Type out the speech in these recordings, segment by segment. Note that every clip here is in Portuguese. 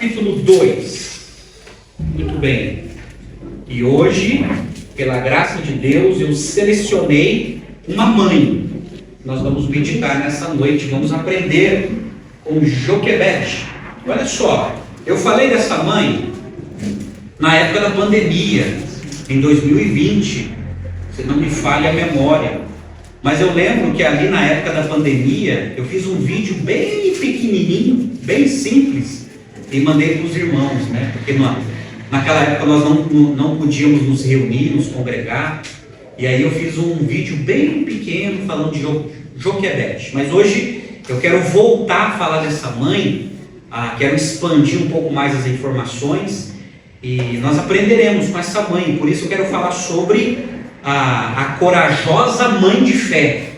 capítulo 2. Muito bem. E hoje, pela graça de Deus, eu selecionei uma mãe. Nós vamos meditar nessa noite, vamos aprender com Joquebede. Olha só, eu falei dessa mãe na época da pandemia, em 2020, se não me falha a memória. Mas eu lembro que ali na época da pandemia, eu fiz um vídeo bem pequenininho, bem simples, e mandei para os irmãos, né? Porque naquela época nós não podíamos nos reunir, nos congregar, e aí eu fiz um vídeo bem pequeno falando de Joquebede. Mas hoje eu quero voltar a falar dessa mãe, quero expandir um pouco mais as informações, e nós aprenderemos com essa mãe. Por isso eu quero falar sobre a corajosa mãe de fé.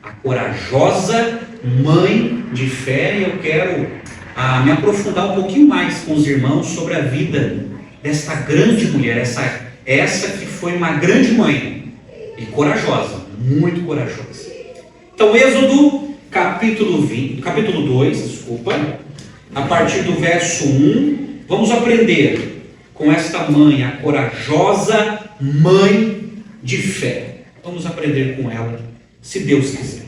A corajosa mãe de fé. E eu quero me aprofundar um pouquinho mais com os irmãos sobre a vida desta grande mulher, essa que foi uma grande mãe e corajosa, muito corajosa. Então, Êxodo capítulo 2, a partir do verso 1, vamos aprender com esta mãe, a corajosa mãe de fé. Vamos aprender com ela, se Deus quiser.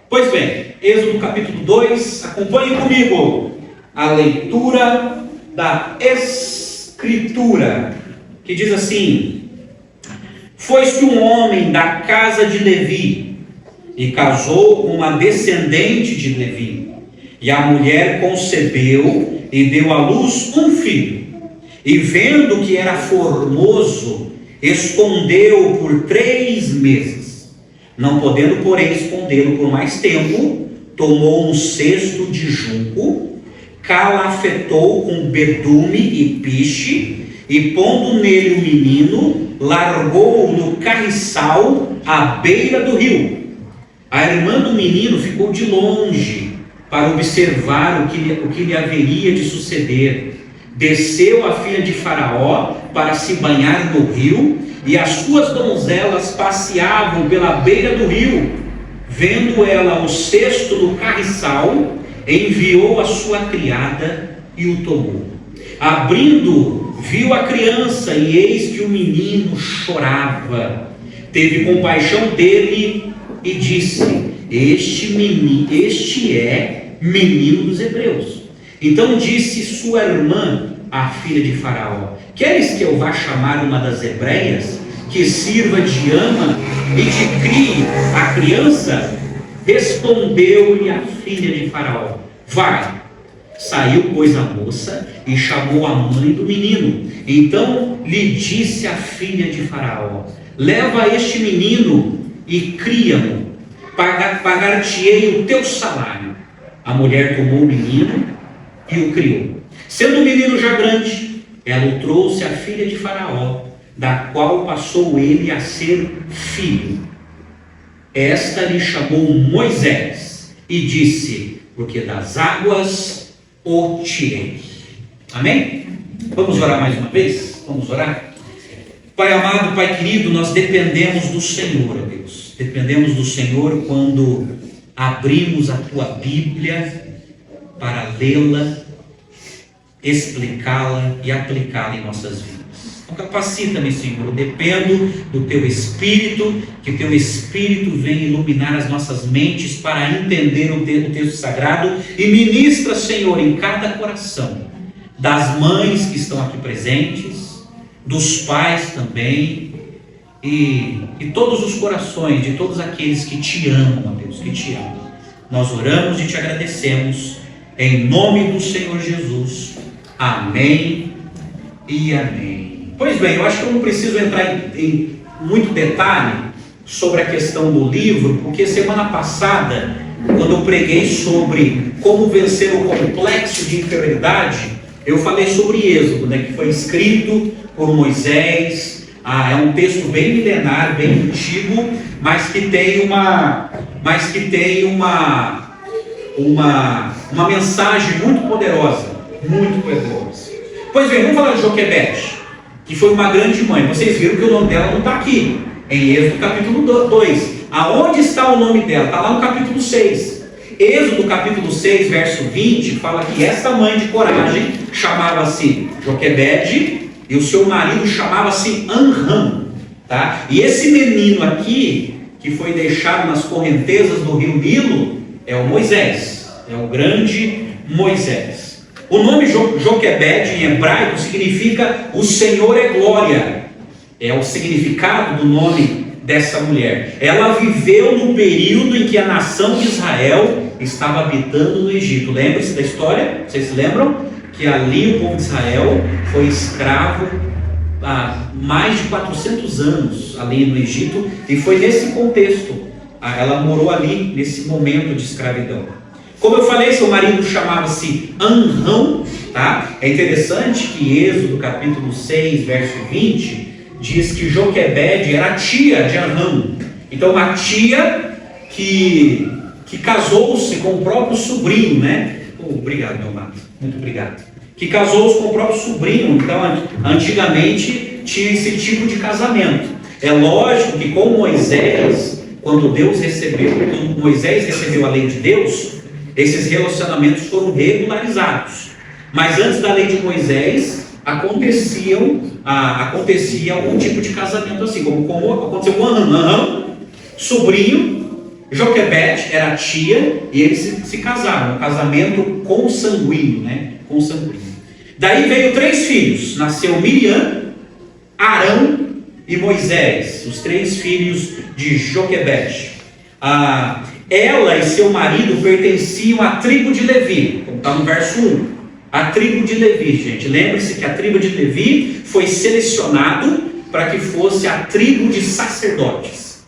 Pois bem, Êxodo capítulo 2, acompanhe comigo a leitura da Escritura, que diz assim: Foi-se um homem da casa de Levi, e casou com uma descendente de Levi, e a mulher concebeu e deu à luz um filho, e vendo que era formoso, escondeu por 3 meses. Não podendo, porém, escondê-lo por mais tempo, tomou um cesto de junco, calafetou com bedume e piche, e pondo nele o menino, largou-o no carriçal à beira do rio. A irmã do menino ficou de longe para observar o que lhe haveria de suceder. Desceu a filha de Faraó para se banhar no rio, e as suas donzelas passeavam pela beira do rio. Vendo ela o cesto no carriçal, enviou a sua criada e o tomou. Abrindo, viu a criança, e eis que o menino chorava. Teve compaixão dele e disse: Este é menino dos hebreus. Então disse sua irmã, a filha de Faraó: Queres que eu vá chamar uma das hebreias, que sirva de ama e te crie a criança? Respondeu-lhe a filha de Faraó: Vai. Saiu, pois, a moça e chamou a mãe do menino. Então lhe disse a filha de Faraó: Leva este menino e cria-mo, pagar-te-ei o teu salário. A mulher tomou o menino e o criou. Sendo o menino já grande, ela o trouxe à filha de Faraó, da qual passou ele a ser filho. Esta lhe chamou Moisés e disse: Porque das águas o tirei. Amém? Vamos orar mais uma vez? Vamos orar? Pai amado, Pai querido, nós dependemos do Senhor, ó Deus. Dependemos do Senhor quando abrimos a Tua Bíblia para lê-la, explicá-la e aplicá-la em nossas vidas. Então capacita-me, Senhor, eu dependo do Teu Espírito, que o Teu Espírito venha iluminar as nossas mentes para entender o texto sagrado, e ministra, Senhor, em cada coração, das mães que estão aqui presentes, dos pais também, e todos os corações de todos aqueles que Te amam, ó Deus, que Te amam. Nós oramos e Te agradecemos, em nome do Senhor Jesus. Amém e amém. Pois bem, eu acho que eu não preciso entrar em muito detalhe sobre a questão do livro, porque semana passada, quando eu preguei sobre como vencer o complexo de inferioridade, eu falei sobre Êxodo, né, que foi escrito por Moisés. É um texto bem milenar, bem antigo, mas que tem uma mensagem muito poderosa, muito poderosa. Pois bem, vamos falar de Joquebede, que foi uma grande mãe. Vocês viram que o nome dela não está aqui, em Êxodo capítulo 2. Aonde está o nome dela? Está lá no capítulo 6. Êxodo capítulo 6, verso 20, fala que esta mãe de coragem chamava-se Joquebede e o seu marido chamava-se Amram. Tá? E esse menino aqui, que foi deixado nas correntezas do rio Nilo, é o Moisés, é o grande Moisés. O nome Joquebede em hebraico significa o Senhor é glória. É o significado do nome dessa mulher. Ela viveu no período em que a nação de Israel estava habitando no Egito. Lembre-se da história? Vocês se lembram? Que ali o povo de Israel foi escravo há mais de 400 anos ali no Egito, e foi nesse contexto, ela morou ali nesse momento de escravidão. Como eu falei, seu marido chamava-se Amram, tá? É interessante que Êxodo capítulo 6, verso 20, diz que Joquebede era tia de Amram. Então uma tia que casou-se com o próprio sobrinho, né? Obrigado, meu amado, muito obrigado. Que casou-se com o próprio sobrinho. Então antigamente tinha esse tipo de casamento. É lógico que com Moisés, quando Moisés recebeu a lei de Deus, esses relacionamentos foram regularizados. Mas antes da lei de Moisés, acontecia algum tipo de casamento assim, como aconteceu com Amram, sobrinho, Joquebede era tia, e eles se casaram, um casamento consanguíneo, né? Consanguíneo. Daí veio 3 filhos, nasceu Miriam, Arão e Moisés, os 3 filhos de Joquebede. Ela e seu marido pertenciam à tribo de Levi, como está no verso 1. A tribo de Levi, gente, lembre-se que a tribo de Levi foi selecionado para que fosse a tribo de sacerdotes.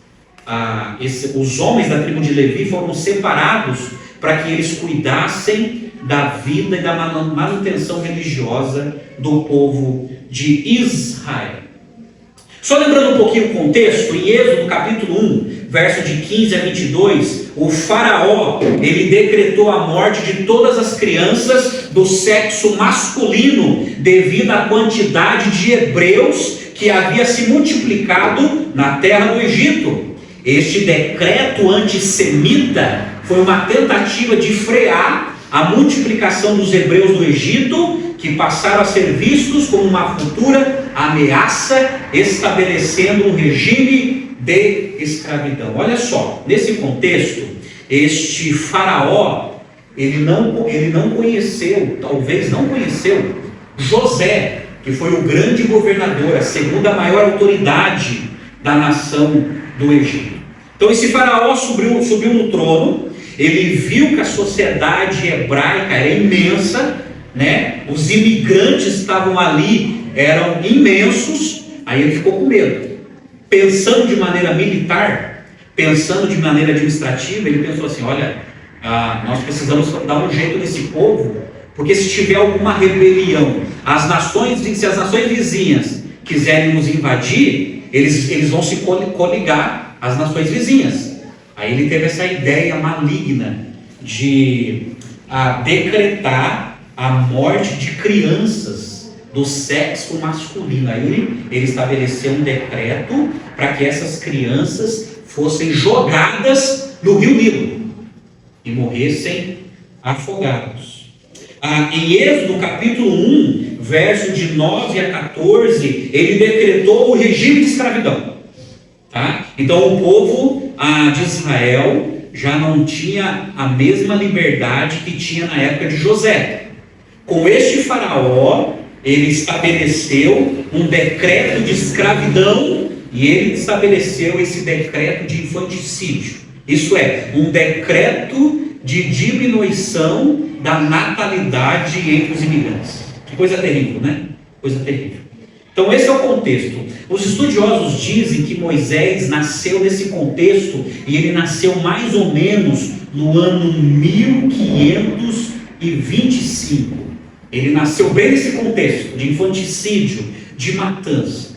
Os homens da tribo de Levi foram separados para que eles cuidassem da vida e da manutenção religiosa do povo de Israel. Só lembrando um pouquinho o contexto, em Êxodo capítulo 1, verso de 15 a 22, o faraó, ele decretou a morte de todas as crianças do sexo masculino, devido à quantidade de hebreus que havia se multiplicado na terra do Egito. Este decreto antissemita foi uma tentativa de frear a multiplicação dos hebreus do Egito, que passaram a ser vistos como uma futura ameaça, estabelecendo um regime de escravidão. Olha só, nesse contexto, este faraó, ele não conheceu, talvez não conheceu, José, que foi o grande governador, a segunda maior autoridade da nação do Egito. Então esse faraó subiu no trono, ele viu que a sociedade hebraica era imensa, né? Os imigrantes estavam ali, eram imensos, aí ele ficou com medo. Pensando de maneira militar, pensando de maneira administrativa, ele pensou assim, olha, nós precisamos dar um jeito nesse povo, porque se tiver alguma rebelião, se as nações vizinhas quiserem nos invadir, eles vão se coligar às nações vizinhas. Aí ele teve essa ideia maligna de decretar a morte de crianças do sexo masculino. Aí ele estabeleceu um decreto para que essas crianças fossem jogadas no rio Nilo e morressem afogados. Em Êxodo capítulo 1, verso de 9 a 14, ele decretou o regime de escravidão. Tá? Então o povo de Israel já não tinha a mesma liberdade que tinha na época de José. Com este faraó, ele estabeleceu um decreto de escravidão e ele estabeleceu esse decreto de infanticídio. Isso é, um decreto de diminuição da natalidade entre os imigrantes. Que coisa terrível, né? Coisa terrível. Então esse é o contexto. Os estudiosos dizem que Moisés nasceu nesse contexto e ele nasceu mais ou menos no ano 1525. Ele nasceu bem nesse contexto de infanticídio, de matança.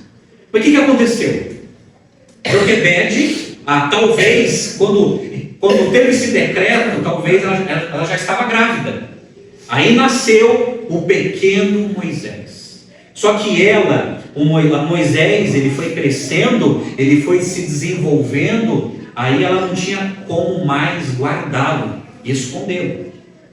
Mas o que aconteceu? Joquebede, talvez, quando teve esse decreto, talvez ela já estava grávida. Aí nasceu o pequeno Moisés. Só que Moisés, ele foi crescendo, ele foi se desenvolvendo, aí ela não tinha como mais guardá-lo. e escondeu.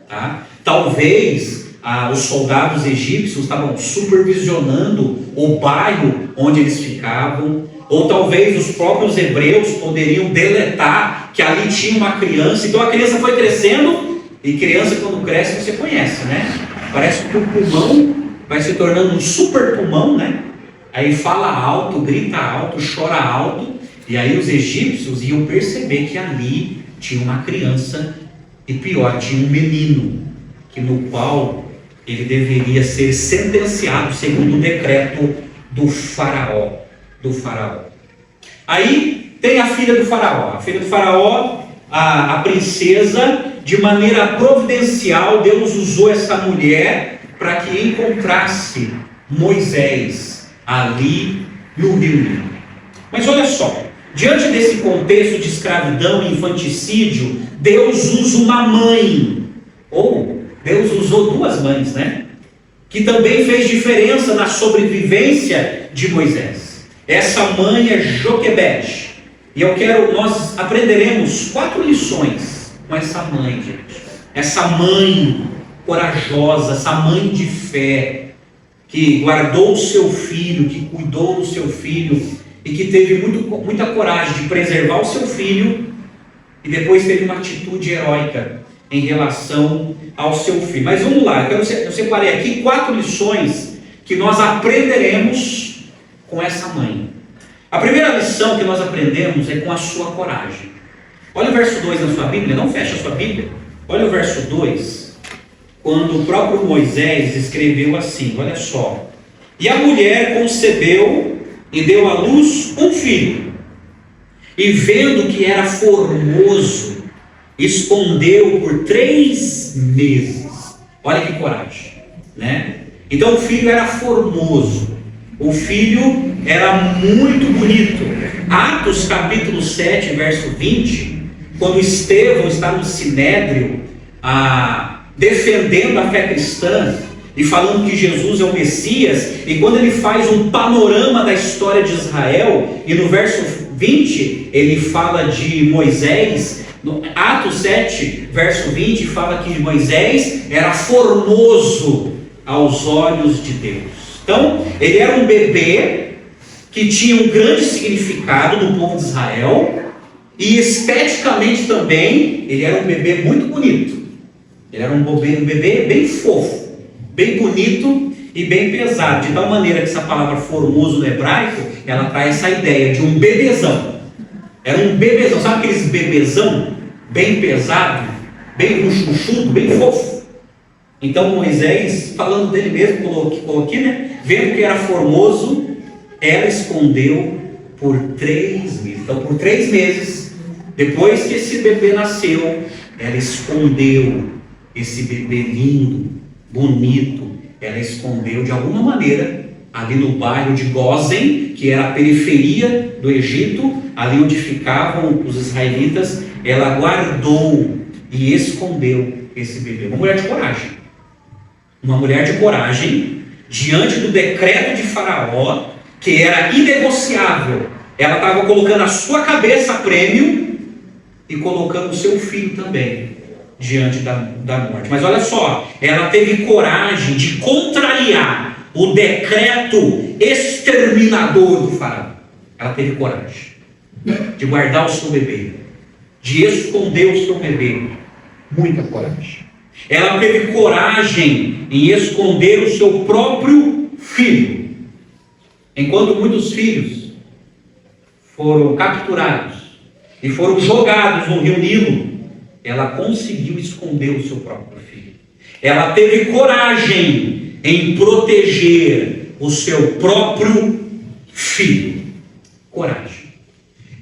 Tá? Talvez os soldados egípcios estavam supervisionando o bairro onde eles ficavam, ou talvez os próprios hebreus poderiam deletar que ali tinha uma criança. Então a criança foi crescendo, e criança quando cresce você conhece, né? Parece que o pulmão vai se tornando um super pulmão, né? Aí fala alto, grita alto, chora alto, e aí os egípcios iam perceber que ali tinha uma criança, e pior, tinha um menino, que no qual ele deveria ser sentenciado segundo o decreto do faraó. Aí tem a filha do faraó. A filha do faraó, a princesa, de maneira providencial, Deus usou essa mulher para que encontrasse Moisés ali no Rio Nilo. Mas olha só, diante desse contexto de escravidão e infanticídio, Deus usa uma mãe, ou Deus usou duas mães, né? Que também fez diferença na sobrevivência de Moisés. Essa mãe é Joquebede. E nós aprenderemos 4 lições com essa mãe, gente. Essa mãe corajosa, essa mãe de fé, que guardou o seu filho, que cuidou do seu filho, e que teve muita coragem de preservar o seu filho, e depois teve uma atitude heróica em relação ao seu filho. Mas vamos lá, eu separei aqui 4 lições que nós aprenderemos com essa mãe. A primeira lição que nós aprendemos é com a sua coragem. Olha o verso 2 na sua Bíblia, não fecha a sua Bíblia. Olha o verso 2, quando o próprio Moisés escreveu assim, olha só. E a mulher concebeu e deu à luz um filho, e vendo que era formoso, escondeu por 3 meses. Olha que coragem, né? Então o filho era formoso, o filho era muito bonito. Atos capítulo 7, verso 20, quando Estevão está no Sinédrio, defendendo a fé cristã, e falando que Jesus é o Messias, e quando ele faz um panorama da história de Israel, e no verso 20, ele fala de Moisés, no Atos 7, verso 20, fala que Moisés era formoso aos olhos de Deus. Então, ele era um bebê que tinha um grande significado no povo de Israel, e esteticamente também, ele era um bebê muito bonito. Ele era um bebê bem fofo, bem bonito e bem pesado, de tal maneira que essa palavra formoso no hebraico, ela traz essa ideia de um bebezão. Era um bebezão, sabe aqueles bebezão bem pesado, bem ruchuchudo, bem fofo? Então Moisés, falando dele mesmo, colocou aqui, né? Vendo que era formoso, ela escondeu por 3 meses. Então por 3 meses, depois que esse bebê nasceu, ela escondeu esse bebê lindo, bonito, ela escondeu de alguma maneira ali no bairro de Gósen, que era a periferia do Egito, ali onde ficavam os israelitas. Ela guardou e escondeu esse bebê. Uma mulher de coragem. Uma mulher de coragem diante do decreto de Faraó, que era inegociável. Ela estava colocando a sua cabeça a prêmio e colocando o seu filho também diante da morte. Mas olha só, ela teve coragem de contrariar o decreto exterminador do faraó. Ela teve coragem de guardar o seu bebê, de esconder o seu bebê. Muita coragem. Ela teve coragem em esconder o seu próprio filho. Enquanto muitos filhos foram capturados e foram jogados no rio Nilo, ela conseguiu esconder o seu próprio filho. Ela teve coragem em proteger o seu próprio filho. Coragem.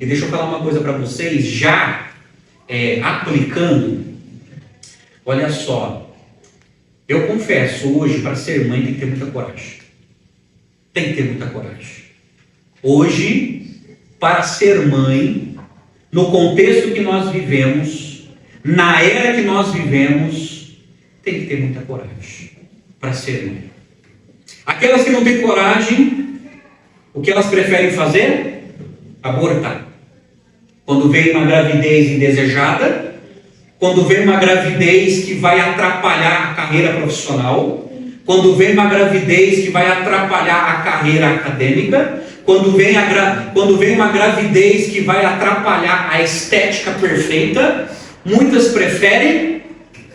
E deixa eu falar uma coisa para vocês, já aplicando. Olha só, eu confesso hoje, para ser mãe tem que ter muita coragem. Tem que ter muita coragem. Hoje, para ser mãe, no contexto que nós vivemos, na era que nós vivemos, tem que ter muita coragem para ser mãe. Aquelas que não têm coragem, o que elas preferem fazer? Abortar. Quando vem uma gravidez indesejada, quando vem uma gravidez que vai atrapalhar a carreira profissional, quando vem uma gravidez que vai atrapalhar a carreira acadêmica, quando vem uma gravidez que vai atrapalhar a estética perfeita, muitas preferem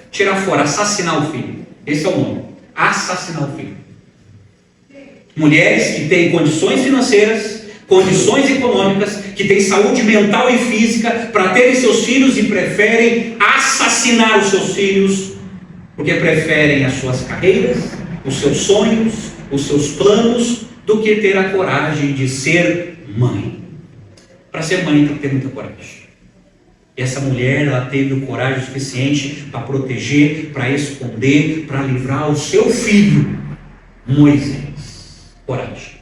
tirar fora, assassinar o filho. Esse é o nome, assassinar o filho. Mulheres que têm condições financeiras, condições econômicas, que têm saúde mental e física para terem seus filhos e preferem assassinar os seus filhos, porque preferem as suas carreiras, os seus sonhos, os seus planos, do que ter a coragem de ser mãe. Para ser mãe tem que ter muita coragem. E essa mulher, ela teve o coragem suficiente para proteger, para esconder, para livrar o seu filho, Moisés. Coragem.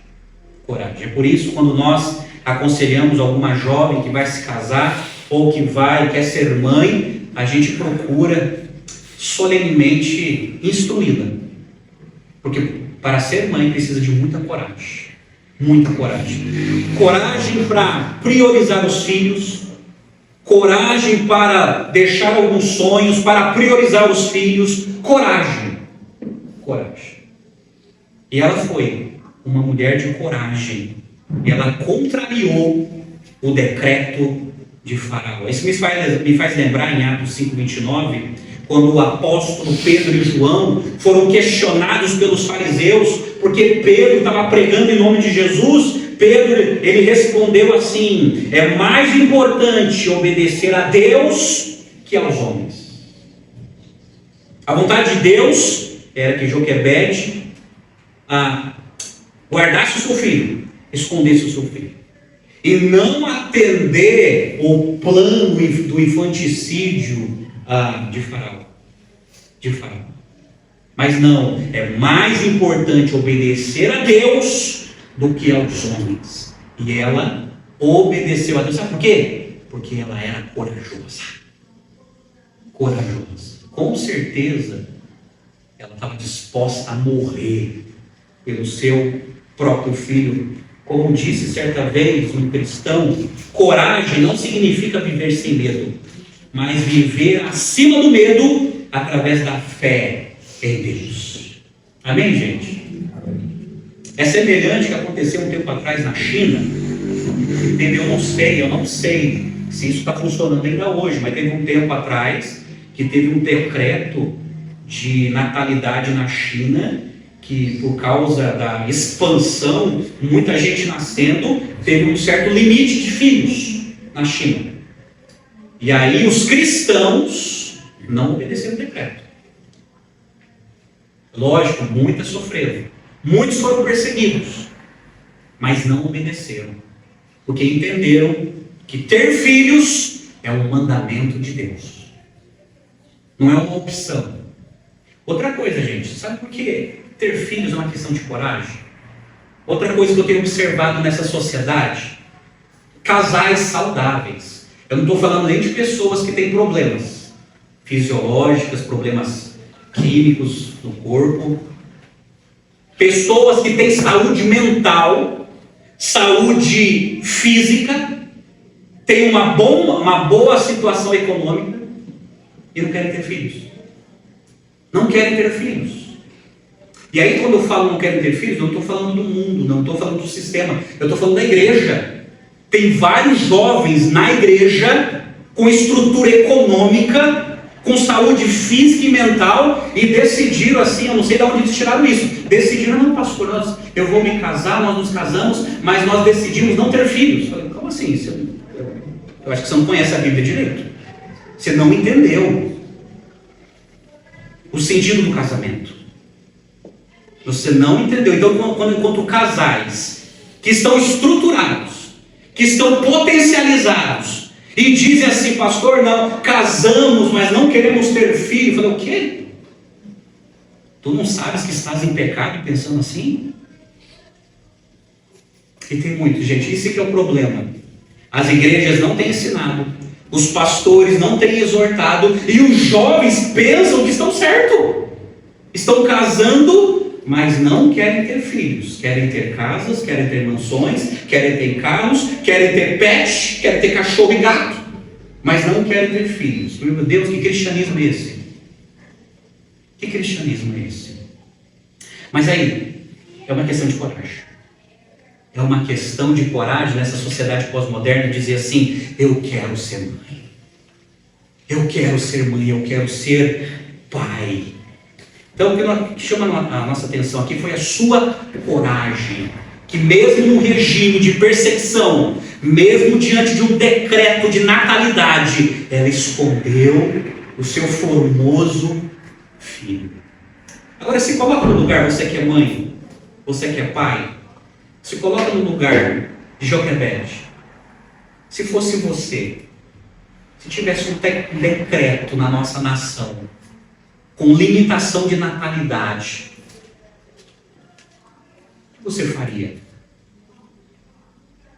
Coragem. É por isso, quando nós aconselhamos alguma jovem que vai se casar ou que quer ser mãe, a gente procura solenemente instruí-la. Porque para ser mãe precisa de muita coragem. Muita coragem. Coragem para priorizar os filhos, coragem para deixar alguns sonhos, para priorizar os filhos. Coragem. Coragem. E ela foi uma mulher de coragem. Ela contrariou o decreto de Faraó. Isso me faz lembrar em Atos 5:29, quando o apóstolo Pedro e João foram questionados pelos fariseus, porque Pedro estava pregando em nome de Jesus. Pedro, ele respondeu assim: é mais importante obedecer a Deus que aos homens. A vontade de Deus era que Joquebede guardasse o seu filho, escondesse o seu filho, e não atender o plano do infanticídio de Faraó. Mas não, é mais importante obedecer a Deus do que aos homens. E ela obedeceu a Deus. Sabe por quê? Porque ela era corajosa. Corajosa. Com certeza, ela estava disposta a morrer pelo seu próprio filho. Como disse certa vez um cristão, coragem não significa viver sem medo, mas viver acima do medo através da fé em Deus. Amém, gente? É semelhante ao que aconteceu um tempo atrás na China. Eu não sei se isso está funcionando ainda hoje, mas teve um tempo atrás que teve um decreto de natalidade na China, que por causa da expansão, muita gente nascendo, teve um certo limite de filhos na China. E aí os cristãos não obedeceram o decreto. Lógico, muitas sofreram. Muitos foram perseguidos, mas não obedeceram, porque entenderam que ter filhos é um mandamento de Deus, não é uma opção. Outra coisa, gente, sabe por que ter filhos é uma questão de coragem? Outra coisa que eu tenho observado nessa sociedade: casais saudáveis. Eu não estou falando nem de pessoas que têm problemas fisiológicos, problemas químicos no corpo. Pessoas que têm saúde mental, saúde física, têm uma boa situação econômica e não querem ter filhos. Não querem ter filhos. E aí, quando eu falo não querem ter filhos, não estou falando do mundo, não estou falando do sistema, eu estou falando da igreja. Tem vários jovens na igreja com estrutura econômica, com saúde física e mental, e decidiram assim, eu não sei de onde eles tiraram isso, decidiram: não, pastor, eu vou me casar, nós nos casamos, mas nós decidimos não ter filhos. Eu falei: como assim? Eu acho que você não conhece a Bíblia direito. Você não entendeu o sentido do casamento. Você não entendeu. Então, enquanto casais que estão estruturados, que estão potencializados, e dizem assim: pastor, não, casamos, mas não queremos ter filho. Eu falei: o quê? Tu não sabes que estás em pecado pensando assim? E tem muito, gente, isso que é o problema. As igrejas não têm ensinado, os pastores não têm exortado, e os jovens pensam que estão certo. Estão casando, mas não querem ter filhos. Querem ter casas, querem ter mansões, querem ter carros, querem ter pet, querem ter cachorro e gato, mas não quero ter filhos. Meu Deus, que cristianismo é esse? Que cristianismo é esse? Mas aí, é uma questão de coragem. É uma questão de coragem nessa sociedade pós-moderna dizer assim: eu quero ser mãe. Eu quero ser mãe, eu quero ser pai. Então, o que chama a nossa atenção aqui foi a sua coragem. Que mesmo no regime de perseguição, mesmo diante de um decreto de natalidade, ela escondeu o seu formoso filho. Agora, se coloca no lugar, você que é mãe, você que é pai, se coloca no lugar de Joquebede. Se fosse você, se tivesse um decreto na nossa nação, com limitação de natalidade, o que você faria?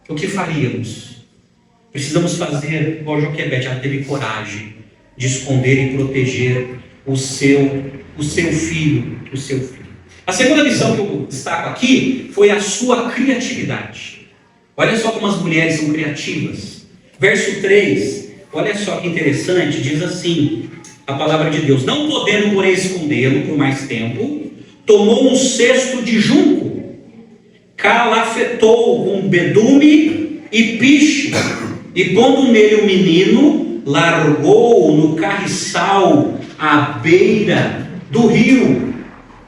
O que faríamos? Precisamos fazer igual Joquebede, ela teve coragem de esconder e proteger o seu filho. A segunda lição que eu destaco aqui foi a sua criatividade. Olha só como as mulheres são criativas. Verso 3, olha só que interessante, diz assim a palavra de Deus: não podendo, porém, escondê-lo por mais tempo, tomou um cesto de junco, calafetou com bedume e piche, e pondo nele o menino, largou-o no carriçal à beira do rio.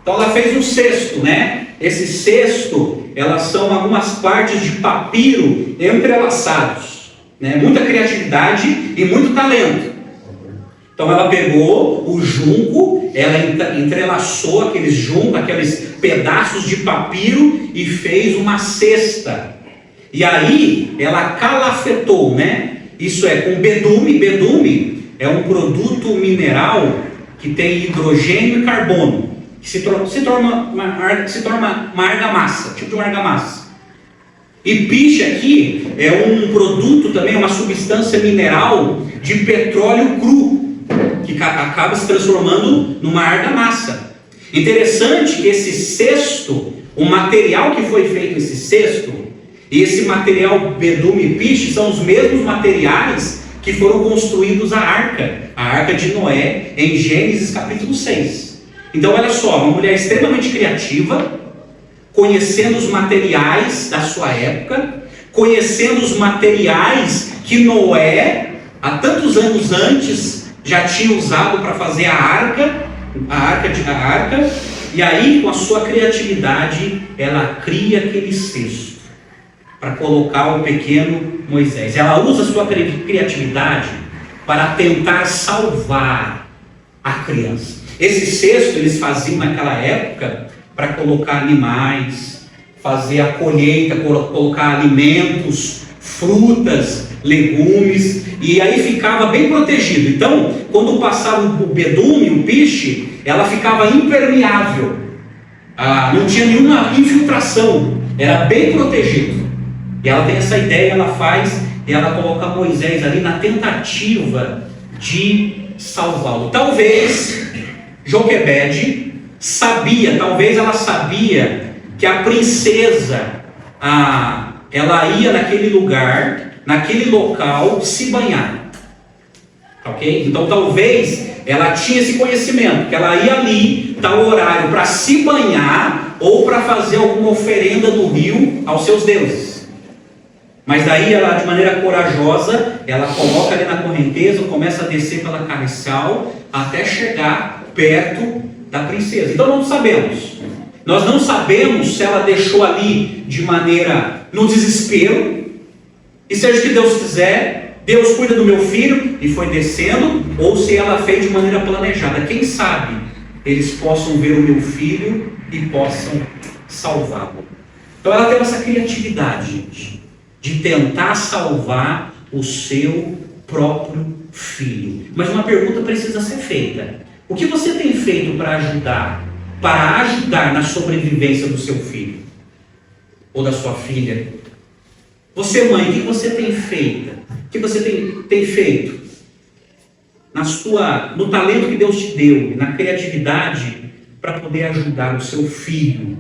Então ela fez um cesto, né? Esse cesto, elas são algumas partes de papiro entrelaçados, né? Muita criatividade e muito talento. Então ela pegou o junco, ela entrelaçou aqueles pedaços de papiro e fez uma cesta. E aí ela calafetou, né? Isso é com bedume. Bedume é um produto mineral que tem hidrogênio e carbono, que se torna uma argamassa, tipo de uma argamassa. E piche aqui é um produto também, uma substância mineral de petróleo cru, que acaba se transformando numa argamassa. Interessante que esse cesto, o material que foi feito esse cesto, e esse material bedume e piche são os mesmos materiais que foram construídos a arca de Noé, em Gênesis capítulo 6. Então olha só, uma mulher extremamente criativa, conhecendo os materiais da sua época, conhecendo os materiais que Noé, há tantos anos antes, já tinha usado para fazer a arca, e aí com a sua criatividade, ela cria aquele cesto, para colocar o pequeno Moisés. Ela usa a sua criatividade para tentar salvar a criança. Esse cesto eles faziam naquela época para colocar animais, fazer a colheita, colocar alimentos, frutas, legumes, e aí ficava bem protegido. Então, quando passava o bedume, o piche, ela ficava impermeável, não tinha nenhuma infiltração, era bem protegido. E ela tem essa ideia, ela coloca Moisés ali na tentativa de salvá-lo. Talvez Joquebede talvez ela sabia que a princesa, ela ia naquele lugar, naquele local, se banhar. Ok? Então talvez ela tinha esse conhecimento, que ela ia ali, tal horário, para se banhar, ou para fazer alguma oferenda no rio aos seus deuses. Mas daí ela, de maneira corajosa, ela coloca ali na correnteza, começa a descer pela carriçal, até chegar perto da princesa. Então nós não sabemos se ela deixou ali de maneira, no desespero, e seja o que Deus quiser, Deus cuida do meu filho, e foi descendo, ou se ela fez de maneira planejada. Quem sabe eles possam ver o meu filho e possam salvá-lo. Então ela teve essa criatividade, gente, de tentar salvar o seu próprio filho. Mas uma pergunta precisa ser feita: o que você tem feito para ajudar na sobrevivência do seu filho ou da sua filha? Você, mãe, o que você tem feito? O que você tem feito no talento que Deus te deu, na criatividade, para poder ajudar o seu filho,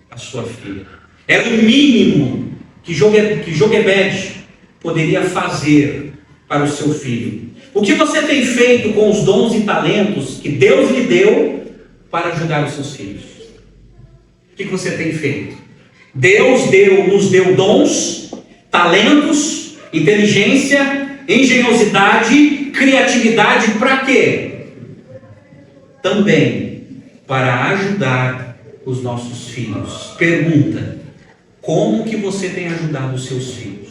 a sua filha? Era o mínimo que Joquebede poderia fazer para o seu filho? O que você tem feito com os dons e talentos que Deus lhe deu para ajudar os seus filhos? O que você tem feito? Deus nos deu dons, talentos, inteligência, engenhosidade, criatividade, para quê? Também para ajudar os nossos filhos. Pergunta: como que você tem ajudado os seus filhos?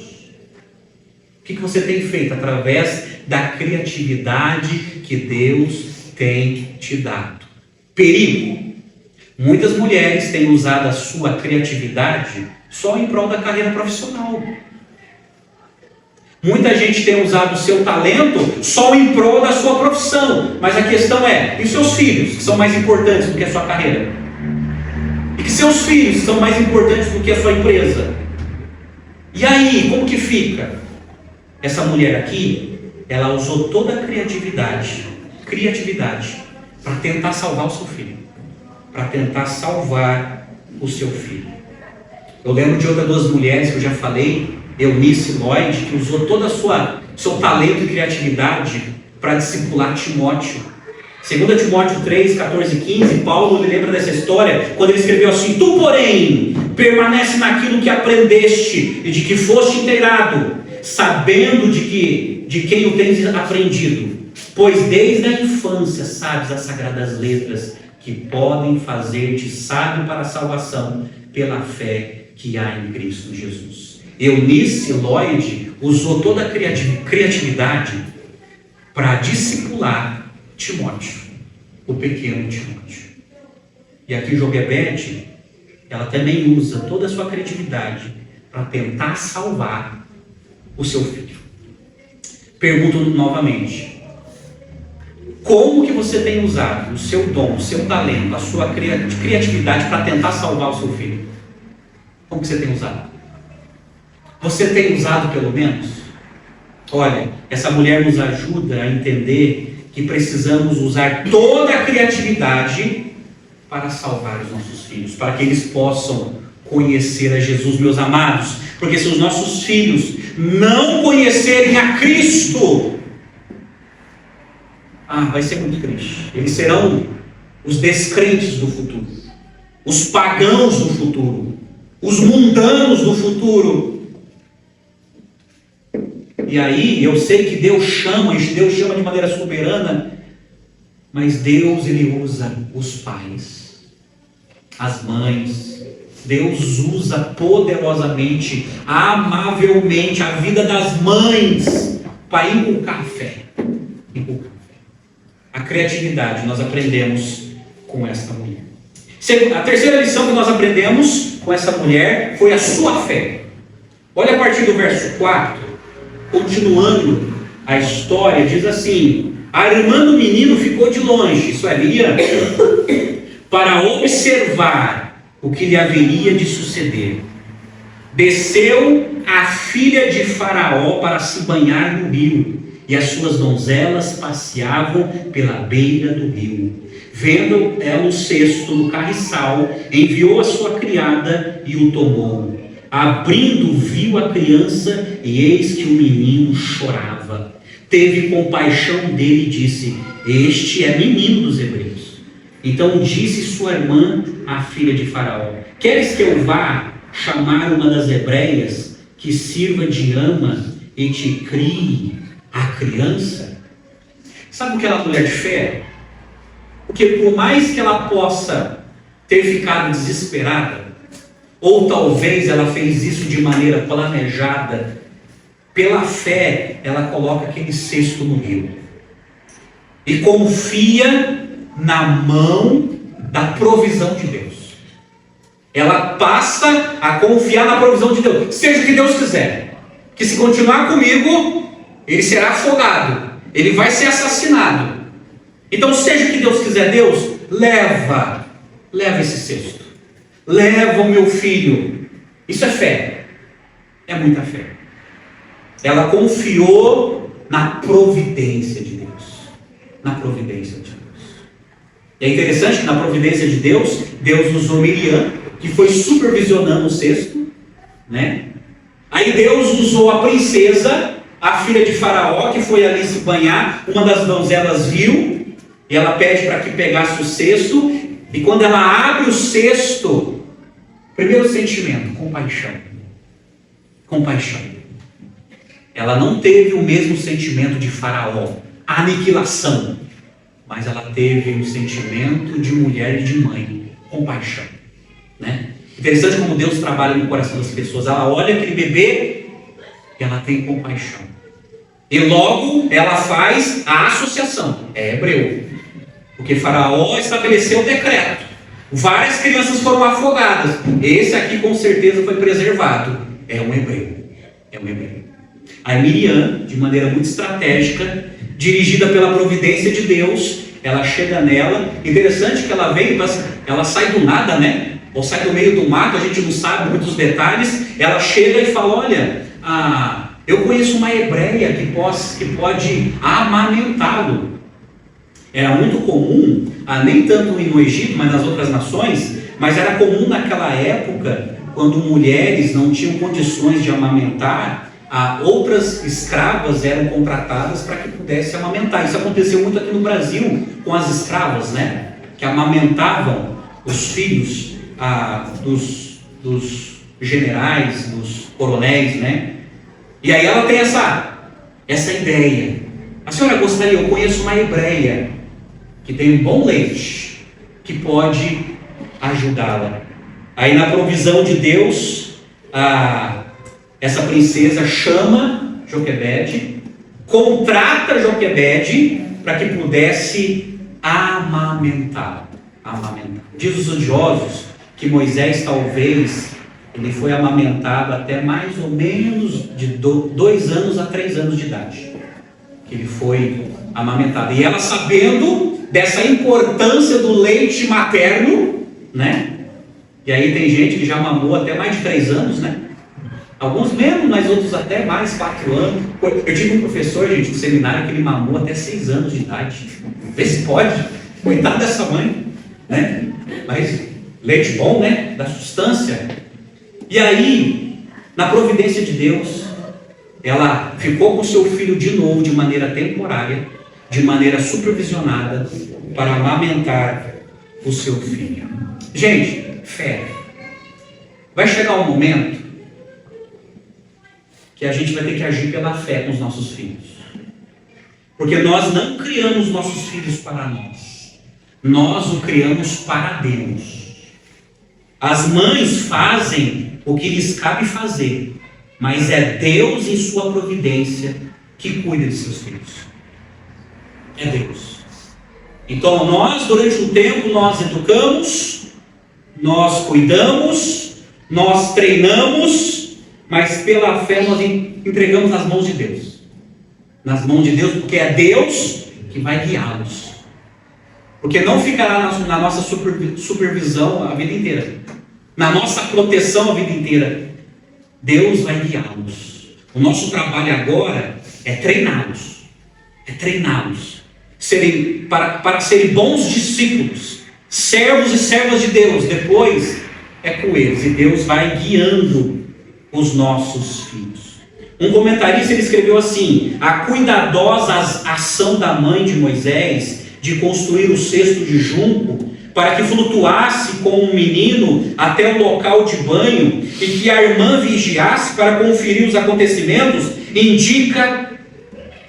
O que você tem feito através da criatividade que Deus tem te dado? Perigo: muitas mulheres têm usado a sua criatividade só em prol da carreira profissional. Muita gente tem usado o seu talento só em prol da sua profissão. Mas a questão é: e os seus filhos, que são mais importantes do que a sua carreira? E que seus filhos são mais importantes do que a sua empresa? E aí, como que fica? Essa mulher aqui, ela usou toda a criatividade para tentar salvar o seu filho. Para tentar salvar o seu filho. Eu lembro de outras duas mulheres que eu já falei, Eunice e Lloyd, que usou todo o seu talento e criatividade para discipular Timóteo. 2 Timóteo 3, 14 e 15, Paulo lembra dessa história, quando ele escreveu assim: tu, porém, permanece naquilo que aprendeste e de que foste inteirado, sabendo de quem o tens aprendido, pois desde a infância sabes as sagradas letras, que podem fazer-te sábio para a salvação, pela fé que há em Cristo Jesus. Eunice Lloyd usou toda a criatividade para discipular Timóteo, o pequeno Timóteo. E aqui Joquebede, ela também usa toda a sua criatividade para tentar salvar o seu filho. Pergunto novamente: como que você tem usado o seu dom, o seu talento, a sua criatividade para tentar salvar o seu filho? Como que você tem usado? Você tem usado pelo menos? Olha, essa mulher nos ajuda a entender que precisamos usar toda a criatividade para salvar os nossos filhos, para que eles possam conhecer a Jesus, meus amados. Porque se os nossos filhos não conhecerem a Cristo, vai ser muito triste. Eles serão os descrentes do futuro, os pagãos do futuro, os mundanos do futuro. E aí, eu sei que Deus chama de maneira soberana, mas Deus, Ele usa os pais, as mães. Deus usa poderosamente, amavelmente a vida das mães para inculcar a fé. A criatividade nós aprendemos com esta mulher. A terceira lição que nós aprendemos com essa mulher foi a sua fé. Olha a partir do verso 4, continuando a história, diz assim: a irmã do menino ficou de longe, isso é, Miriam, para observar o que lhe haveria de suceder. Desceu a filha de Faraó para se banhar no rio, e as suas donzelas passeavam pela beira do rio. Vendo ela o cesto no carriçal, enviou a sua criada e o tomou. Abrindo, viu a criança, e eis que o menino chorava. Teve compaixão dele e disse: este é menino dos hebreus. Então disse sua irmã, a filha de Faraó: queres que eu vá chamar uma das hebreias, que sirva de ama e te crie a criança? Sabe o que ela é mulher de fé? Porque por mais que ela possa ter ficado desesperada, ou talvez ela fez isso de maneira planejada, pela fé ela coloca aquele cesto no rio e confia na mão da provisão de Deus. Ela passa a confiar na provisão de Deus, seja o que Deus quiser, que se continuar comigo, ele será afogado, ele vai ser assassinado. Então, seja o que Deus quiser, Deus, leva esse cesto, leva o meu filho. Isso é fé, é muita fé. Ela confiou na providência de Deus, na providência de Deus. E é interessante que na providência de Deus, Deus usou Miriam, que foi supervisionando o cesto, né? Aí Deus usou a princesa a filha de Faraó, que foi ali se banhar, uma das donzelas viu, e ela pede para que pegasse o cesto, e quando ela abre o cesto, primeiro sentimento, compaixão. Compaixão. Ela não teve o mesmo sentimento de Faraó, aniquilação, mas ela teve um sentimento de mulher e de mãe, compaixão, né? Interessante como Deus trabalha no coração das pessoas. Ela olha aquele bebê e ela tem compaixão. E logo ela faz a associação. É hebreu. Porque Faraó estabeleceu o decreto. Várias crianças foram afogadas. Esse aqui com certeza foi preservado. É um hebreu. É um hebreu. Aí Miriam, de maneira muito estratégica, dirigida pela providência de Deus, ela chega nela. Interessante que ela vem, ela sai do nada, né? Ou sai do meio do mato, a gente não sabe muitos detalhes. Ela chega e fala: olha, eu conheço uma hebreia que pode amamentá-lo. Era muito comum, nem tanto no Egito, mas nas outras nações, mas era comum naquela época, quando mulheres não tinham condições de amamentar, outras escravas eram contratadas para que pudesse amamentar. Isso aconteceu muito aqui no Brasil com as escravas, né? Que amamentavam os filhos dos generais, dos coronéis, né? E aí ela tem essa ideia. A senhora gostaria, eu conheço uma hebreia que tem um bom leite, que pode ajudá-la. Aí na provisão de Deus, essa princesa chama Joquebede, contrata Joquebede para que pudesse amamentar. Diz os estudiosos que Moisés talvez ele foi amamentado até mais ou menos de 2 anos a 3 anos de idade, que ele foi amamentado. E ela, sabendo dessa importância do leite materno, né? E aí tem gente que já mamou até mais de 3 anos, né? Alguns menos, mas outros até mais, 4 anos. Eu tive um professor, gente, no seminário, que ele mamou até 6 anos de idade. Vê se pode. Coitado dessa mãe, né? Mas leite bom, né? Da substância. E aí, na providência de Deus, ela ficou com seu filho de novo, de maneira temporária, de maneira supervisionada, para amamentar o seu filho. Gente, fé. Vai chegar um momento que a gente vai ter que agir pela fé com os nossos filhos. Porque nós não criamos nossos filhos para nós. Nós o criamos para Deus. As mães fazem o que lhes cabe fazer, mas é Deus em sua providência que cuida de seus filhos. É Deus. Então nós, durante um tempo, nós educamos, nós cuidamos, nós treinamos, mas pela fé nós entregamos nas mãos de Deus. Nas mãos de Deus, porque é Deus que vai guiá-los. Porque não ficará na nossa supervisão a vida inteira. Na nossa proteção a vida inteira. Deus vai guiá-los. O nosso trabalho agora é treiná-los. É treiná-los. Para serem bons discípulos. Servos e servas de Deus. Depois é com eles. E Deus vai guiando os nossos filhos. Um comentarista ele escreveu assim: a cuidadosa ação da mãe de Moisés de construir o cesto de junco para que flutuasse com um menino até o local de banho e que a irmã vigiasse para conferir os acontecimentos, indica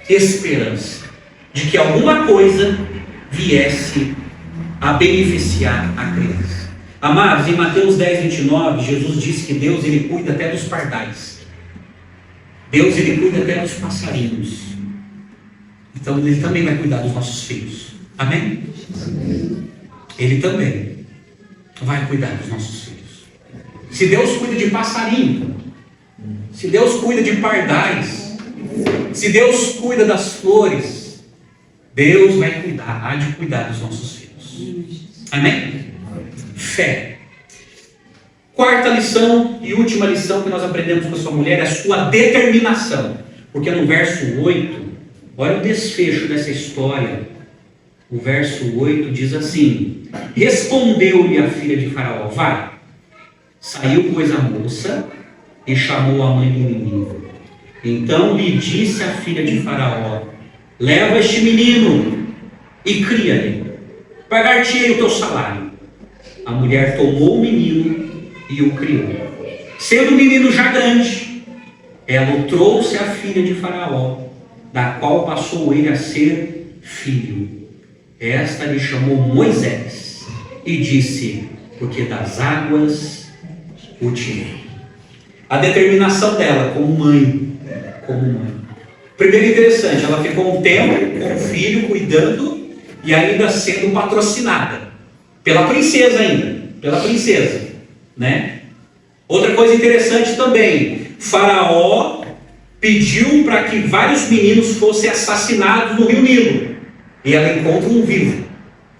esperança de que alguma coisa viesse a beneficiar a criança. Amados, em Mateus 10, 29, Jesus disse que Deus ele cuida até dos pardais. Deus ele cuida até dos passarinhos. Então ele também vai cuidar dos nossos filhos. Amém? Ele também vai cuidar dos nossos filhos. Se Deus cuida de passarinho, se Deus cuida de pardais, se Deus cuida das flores, Deus vai cuidar, há de cuidar dos nossos filhos. Amém? Fé. Quarta lição e última lição que nós aprendemos com a sua mulher é a sua determinação. Porque no verso 8, olha o desfecho dessa história. O verso 8 diz assim: respondeu-lhe a filha de Faraó, vai. Saiu, pois, a moça e chamou a mãe do menino. Então lhe disse a filha de Faraó: leva este menino e cria-lhe, pagar-te-ei o teu salário. A mulher tomou o menino e o criou. Sendo o menino já grande, ela o trouxe à filha de Faraó, da qual passou ele a ser filho. Esta lhe chamou Moisés e disse: porque das águas o tirei. A determinação dela como mãe. Primeiro, interessante, ela ficou um tempo com o filho, cuidando e ainda sendo patrocinada pela princesa né? Outra coisa interessante também, Faraó pediu para que vários meninos fossem assassinados no rio Nilo, e ela encontra um vivo,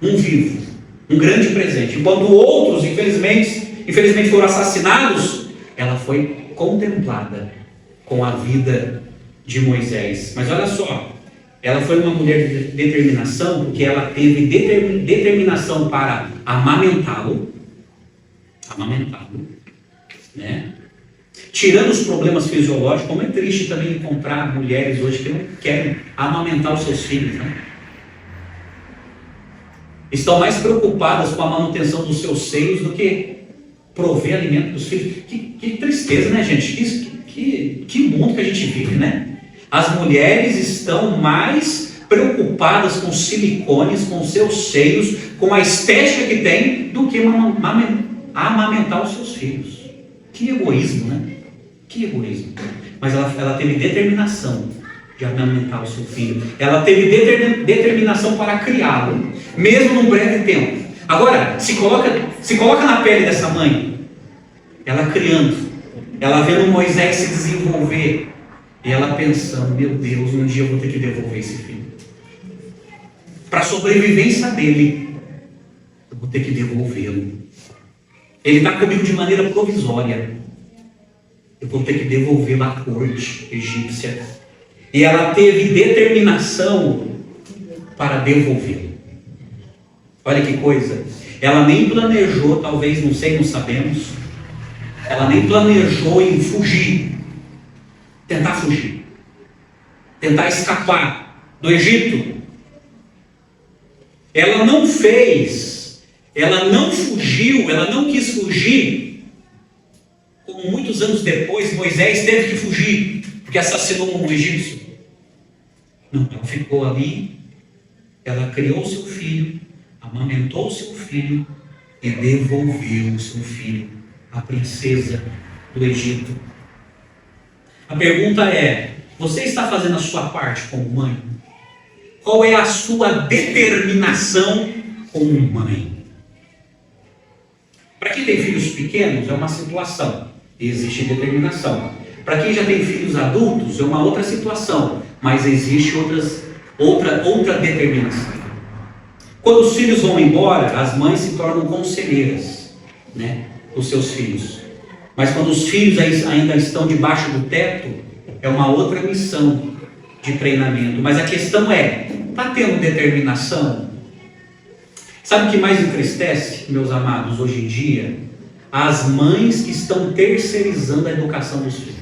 um grande presente. Enquanto outros, infelizmente foram assassinados, ela foi contemplada com a vida de Moisés. Mas olha só, ela foi uma mulher de determinação, porque ela teve determinação para amamentá-lo, né? Tirando os problemas fisiológicos, como é triste também encontrar mulheres hoje que não querem amamentar os seus filhos, né? Estão mais preocupadas com a manutenção dos seus seios do que prover alimento para os filhos. Que tristeza, né, gente? Que mundo que a gente vive, né? As mulheres estão mais preocupadas com silikones, com seus seios, com a estética que tem, do que amamentar os seus filhos. Que egoísmo, né? Que egoísmo. Mas ela teve determinação de amamentar o seu filho. Ela teve determinação para criá-lo, mesmo num breve tempo. Agora, se coloca na pele dessa mãe, ela criando, ela vendo Moisés se desenvolver, e ela pensando: meu Deus, um dia eu vou ter que devolver esse filho. Para a sobrevivência dele, eu vou ter que devolvê-lo. Ele está comigo de maneira provisória, eu vou ter que devolvê-lo à corte egípcia. E ela teve determinação para devolvê-lo. Olha que coisa. Ela nem planejou, talvez, não sabemos. Ela nem planejou em fugir. Tentar escapar do Egito. Ela não fugiu, ela não quis fugir. Como muitos anos depois, Moisés teve que fugir, porque assassinou um egípcio. Não, ela ficou ali, ela criou seu filho, amamentou seu filho e devolveu o seu filho à princesa do Egito. A pergunta é: você está fazendo a sua parte como mãe? Qual é a sua determinação como mãe? Para quem tem filhos pequenos é uma situação, existe determinação. Para quem já tem filhos adultos é uma outra situação, mas existe outra determinação. Quando os filhos vão embora, as mães se tornam conselheiras, né, dos seus filhos. Mas quando os filhos ainda estão debaixo do teto, é uma outra missão de treinamento. Mas a questão é: está tendo determinação? Sabe o que mais entristece, meus amados, hoje em dia? As mães que estão terceirizando a educação dos filhos.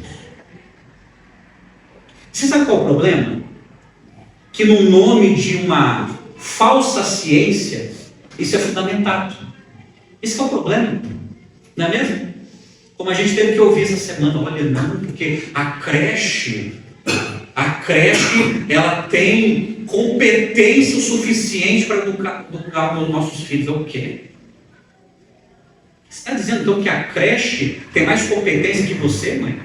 Você sabe qual é o problema? Que no nome de uma falsa ciência, isso é fundamentado. Esse é o problema, não é mesmo? Como a gente teve que ouvir essa semana: olha, não, porque a creche ela tem competência o suficiente para educar os nossos filhos. É o quê? Você está dizendo então que a creche tem mais competência que você, mãe?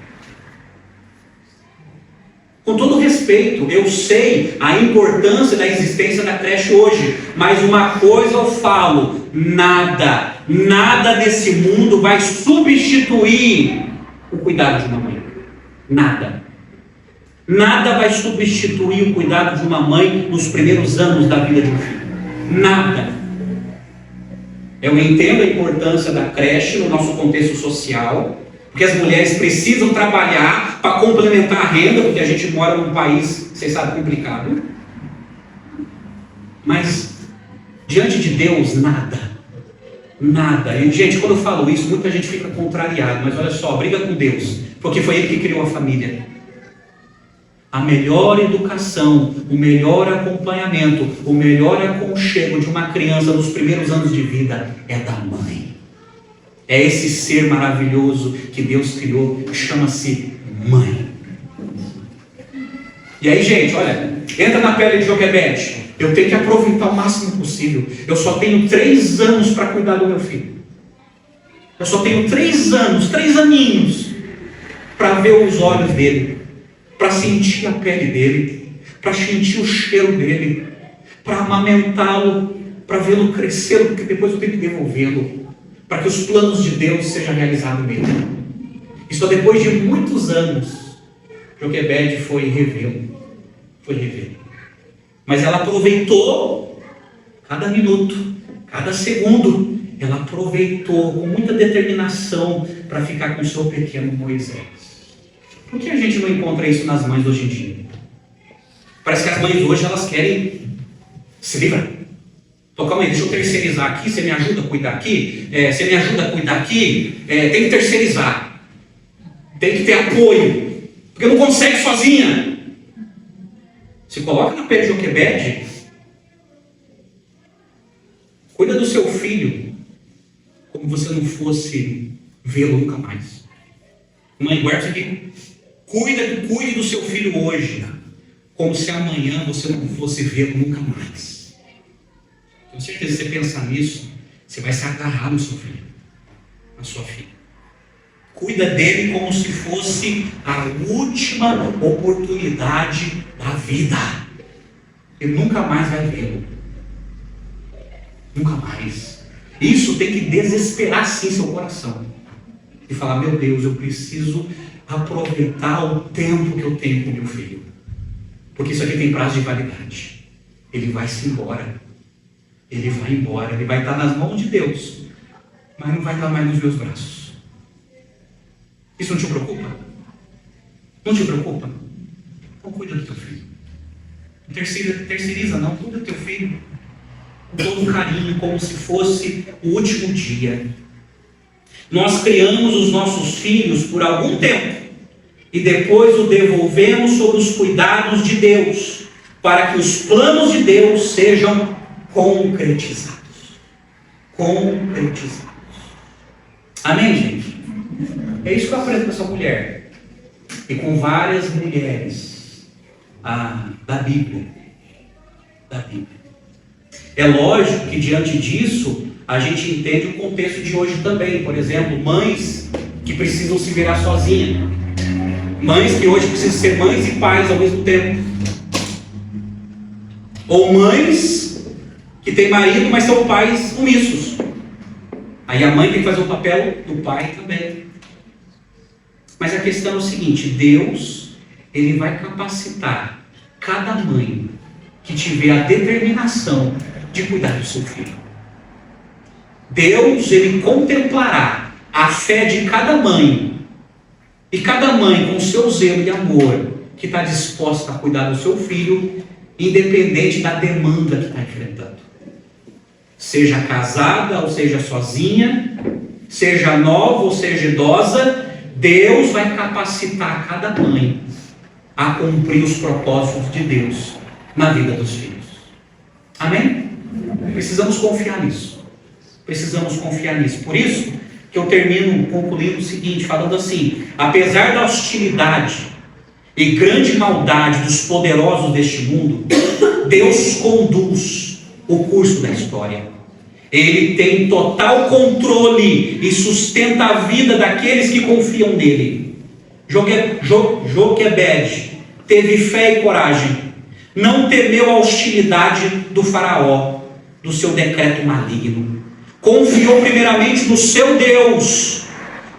Com todo respeito, eu sei a importância da existência da creche hoje, mas uma coisa eu falo: nada nesse mundo vai substituir o cuidado de uma mãe. Nada vai substituir o cuidado de uma mãe nos primeiros anos da vida de um filho. Nada. Eu entendo a importância da creche no nosso contexto social, porque as mulheres precisam trabalhar para complementar a renda, porque a gente mora num país, vocês sabem, complicado. Mas, diante de Deus, nada. E, gente, quando eu falo isso, muita gente fica contrariada, mas olha só, briga com Deus, porque foi Ele que criou a família. A melhor educação, o melhor acompanhamento, o melhor aconchego de uma criança nos primeiros anos de vida é da mãe. É esse ser maravilhoso que Deus criou, chama-se mãe. E aí, gente, olha, entra na pele de Joquebede. Eu tenho que aproveitar o máximo possível. Eu só tenho 3 anos para cuidar do meu filho. Eu só tenho 3 anos, 3 aninhos, para ver os olhos dele, para sentir a pele dele, para sentir o cheiro dele, para amamentá-lo, para vê-lo crescer, porque depois eu tenho que devolvê-lo, para que os planos de Deus sejam realizados nele. E só depois de muitos anos, Joquebede foi revê-lo. Mas ela aproveitou cada minuto, cada segundo, ela aproveitou com muita determinação para ficar com o seu pequeno Moisés. Por que a gente não encontra isso nas mães hoje em dia? Parece que as mães hoje elas querem se livrar. Então, calma aí, deixa eu terceirizar aqui, você me ajuda a cuidar aqui? Você me ajuda a cuidar aqui? Tem que terceirizar. Tem que ter apoio. Porque não consegue sozinha. Se coloca na pele de Joquebede. Cuida do seu filho como você não fosse vê-lo nunca mais. Mãe, guarda isso aqui. Cuide do seu filho hoje, como se amanhã você não fosse vê-lo nunca mais. Tenho certeza que você pensar nisso, você vai se agarrar no seu filho, na sua filha. Cuida dele como se fosse a última oportunidade da vida. Ele nunca mais vai vê-lo. Nunca mais. Isso tem que desesperar sim seu coração. E falar, meu Deus, eu preciso aproveitar o tempo que eu tenho com meu filho. Porque isso aqui tem prazo de validade. Ele vai se embora. Ele vai embora. Ele vai estar nas mãos de Deus. Mas não vai estar mais nos meus braços. Isso não te preocupa? Não te preocupa? Então cuida do teu filho. Não terceiriza não. Cuida do teu filho. Com todo carinho, como se fosse o último dia. Nós criamos os nossos filhos por algum tempo e depois o devolvemos sob os cuidados de Deus, para que os planos de Deus sejam concretizados. Concretizados. Amém, gente? É isso que eu aprendo com essa mulher e com várias mulheres da Bíblia. É lógico que diante disso a gente entende o contexto de hoje também. Por exemplo, mães que precisam se virar sozinhas. Mães que hoje precisam ser mães e pais ao mesmo tempo. Ou mães que têm marido, mas são pais omissos. Aí a mãe tem que fazer o papel do pai também. Mas a questão é o seguinte, Deus, Ele vai capacitar cada mãe que tiver a determinação de cuidar do seu filho. Deus, Ele contemplará a fé de cada mãe, e cada mãe com seu zelo e amor, que está disposta a cuidar do seu filho, independente da demanda que está enfrentando. Seja casada ou seja sozinha, seja nova ou seja idosa, Deus vai capacitar cada mãe a cumprir os propósitos de Deus na vida dos filhos. Amém? Precisamos confiar nisso. Precisamos confiar nisso. Por isso que eu termino concluindo o seguinte, falando assim: apesar da hostilidade e grande maldade dos poderosos deste mundo, Deus conduz o curso da história. Ele tem total controle e sustenta a vida daqueles que confiam nele. Joquebede teve fé e coragem. Não temeu a hostilidade do faraó, do seu decreto maligno. Confiou primeiramente no seu Deus.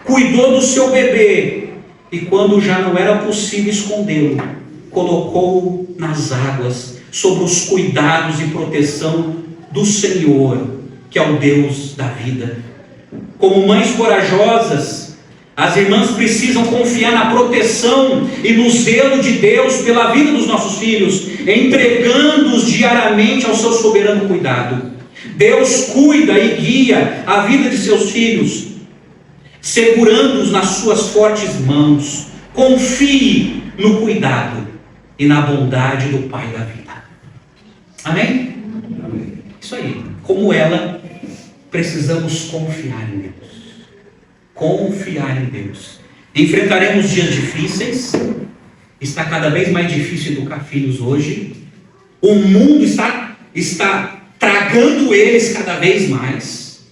Cuidou do seu bebê. E quando já não era possível escondê-lo, colocou-o nas águas, sob os cuidados e proteção do Senhor, que é o Deus da vida. Como mães corajosas, as irmãs precisam confiar na proteção e no zelo de Deus pela vida dos nossos filhos, entregando-os diariamente ao seu soberano cuidado. Deus cuida e guia a vida de seus filhos, segurando-os nas suas fortes mãos. Confie no cuidado e na bondade do Pai da vida. Amém? Isso aí. Como ela, precisamos confiar em Deus. Confiar em Deus. Enfrentaremos dias difíceis. Está cada vez mais difícil educar filhos hoje. O mundo está tragando eles cada vez mais.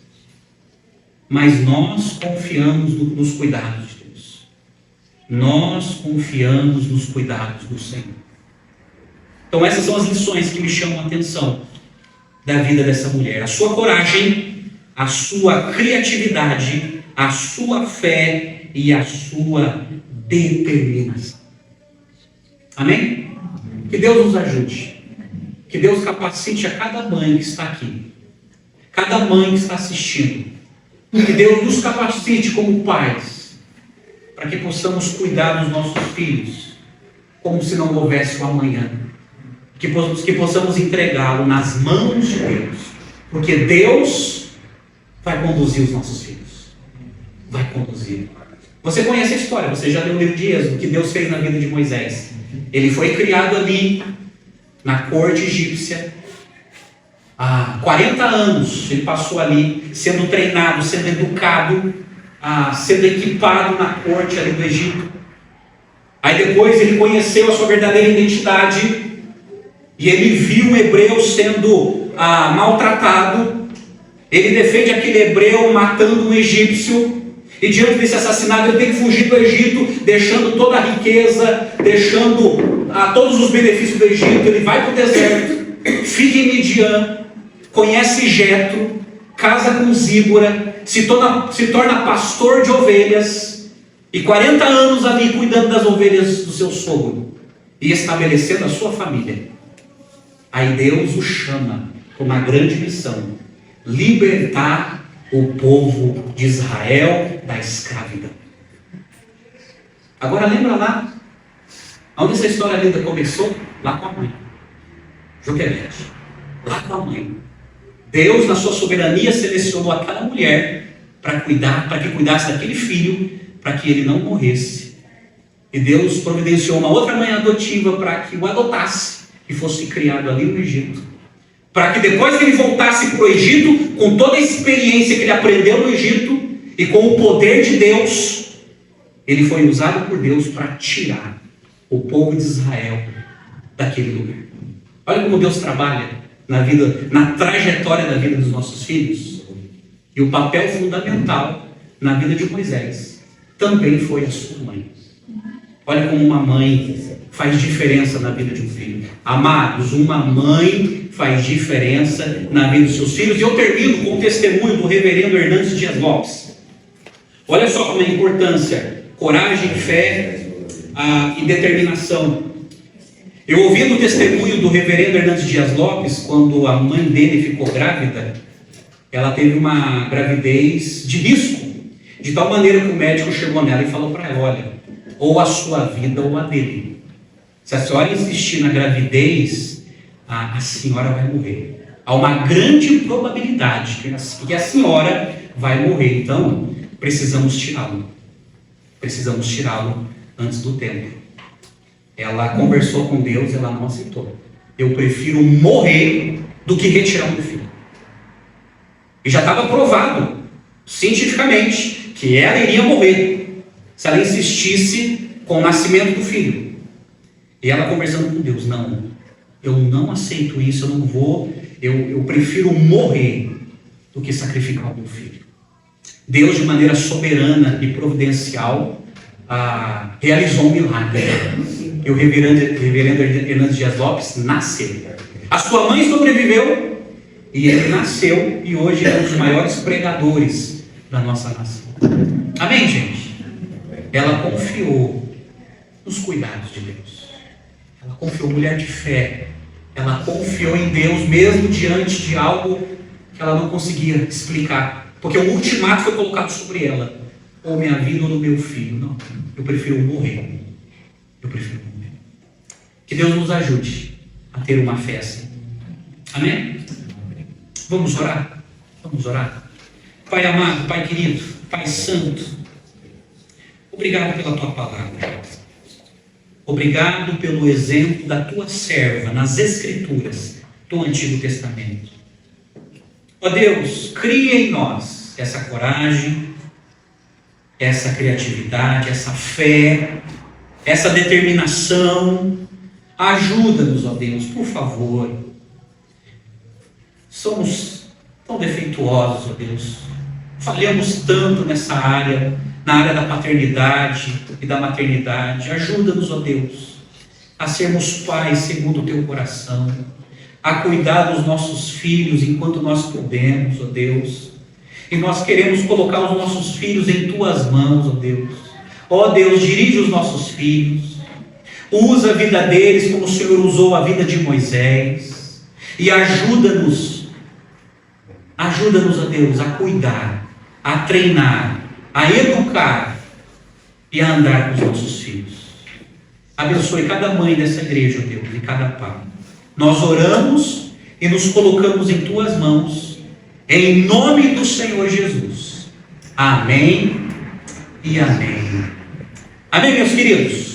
Mas nós confiamos nos cuidados de Deus. Nós confiamos nos cuidados do Senhor. Então essas são as lições que me chamam a atenção da vida dessa mulher. A sua coragem, a sua criatividade, a sua fé e a sua determinação. Amém? Que Deus nos ajude. Que Deus capacite a cada mãe que está aqui. Cada mãe que está assistindo. Que Deus nos capacite como pais. Para que possamos cuidar dos nossos filhos. Como se não houvesse o amanhã. Que possamos entregá-lo nas mãos de Deus. Porque Deus vai conduzir os nossos filhos. Vai conduzir. Você conhece a história, você já leu o livro de Êxodo, o que Deus fez na vida de Moisés. Ele foi criado ali, na corte egípcia. Há 40 anos ele passou ali, sendo treinado, sendo educado, sendo equipado na corte ali do Egito. Aí depois ele conheceu a sua verdadeira identidade. E ele viu um hebreu sendo maltratado. Ele defende aquele hebreu matando um egípcio. E diante desse assassinato ele tem que fugir do Egito, deixando toda a riqueza, deixando todos os benefícios do Egito. Ele vai para o deserto, fica em Midian, conhece Jetro, casa com Zíbora, se torna pastor de ovelhas. E 40 anos ali cuidando das ovelhas do seu sogro. E estabelecendo a sua família. Aí Deus o chama para uma grande missão: libertar o povo de Israel da escravidão. Agora lembra lá, onde essa história linda começou? Lá com a mãe, Joquebede. Lá com a mãe. Deus, na sua soberania, selecionou aquela mulher para que cuidasse daquele filho, para que ele não morresse. E Deus providenciou uma outra mãe adotiva para que o adotasse e fosse criado ali no Egito. Para que depois que ele voltasse para o Egito, com toda a experiência que ele aprendeu no Egito, e com o poder de Deus, ele foi usado por Deus para tirar o povo de Israel daquele lugar. Olha como Deus trabalha na trajetória da vida dos nossos filhos. E o papel fundamental na vida de Moisés também foi a sua mãe. Olha como uma mãe faz diferença na vida de um filho. Amados, uma mãe faz diferença na vida dos seus filhos. E eu termino com o testemunho do reverendo Hernandes Dias Lopes. Olha só como é a importância: coragem, fé e determinação. Eu ouvi no testemunho do reverendo Hernandes Dias Lopes, quando a mãe dele ficou grávida, ela teve uma gravidez de risco, de tal maneira que o médico chegou nela e falou para ela: olha, ou a sua vida ou a dele. Se a senhora insistir na gravidez, a senhora vai morrer. Há uma grande probabilidade que a senhora vai morrer. Então, precisamos tirá-lo. Precisamos tirá-lo antes do tempo. Ela conversou com Deus, ela não aceitou. Eu prefiro morrer do que retirar o meu filho. E já estava provado, cientificamente, que ela iria morrer se ela insistisse com o nascimento do filho. E ela conversando com Deus: não, eu não aceito isso, eu não vou, eu prefiro morrer do que sacrificar o meu filho. Deus, de maneira soberana e providencial, realizou um milagre. E o reverendo Hernandes Dias Lopes nasceu. A sua mãe sobreviveu e ele nasceu, e hoje é um dos maiores pregadores da nossa nação. Amém, gente? Ela confiou nos cuidados de Deus. Ela confiou, mulher de fé. Ela confiou em Deus mesmo diante de algo que ela não conseguia explicar. Porque um ultimato foi colocado sobre ela: ou minha vida ou no meu filho. Não, eu prefiro morrer. Eu prefiro morrer. Que Deus nos ajude a ter uma fé assim. Amém? Vamos orar? Vamos orar. Pai amado, Pai querido, Pai santo, obrigado pela Tua palavra. Obrigado pelo exemplo da tua serva nas Escrituras do Antigo Testamento. Ó Deus, cria em nós essa coragem, essa criatividade, essa fé, essa determinação. Ajuda-nos, ó Deus, por favor. Somos tão defeituosos, ó Deus. Falhamos tanto nessa área, na área da paternidade e da maternidade. Ajuda-nos, ó Deus, a sermos pais segundo o teu coração, a cuidar dos nossos filhos enquanto nós podemos, ó Deus. E nós queremos colocar os nossos filhos em tuas mãos, ó Deus. Ó Deus, dirige os nossos filhos. Usa a vida deles como o Senhor usou a vida de Moisés. E ajuda-nos, ó Deus, a cuidar, a treinar, a educar e a andar com os nossos filhos. Abençoe cada mãe dessa igreja, ó Deus, e cada pai. Nós oramos e nos colocamos em tuas mãos, em nome do Senhor Jesus. Amém e amém. Amém, meus queridos?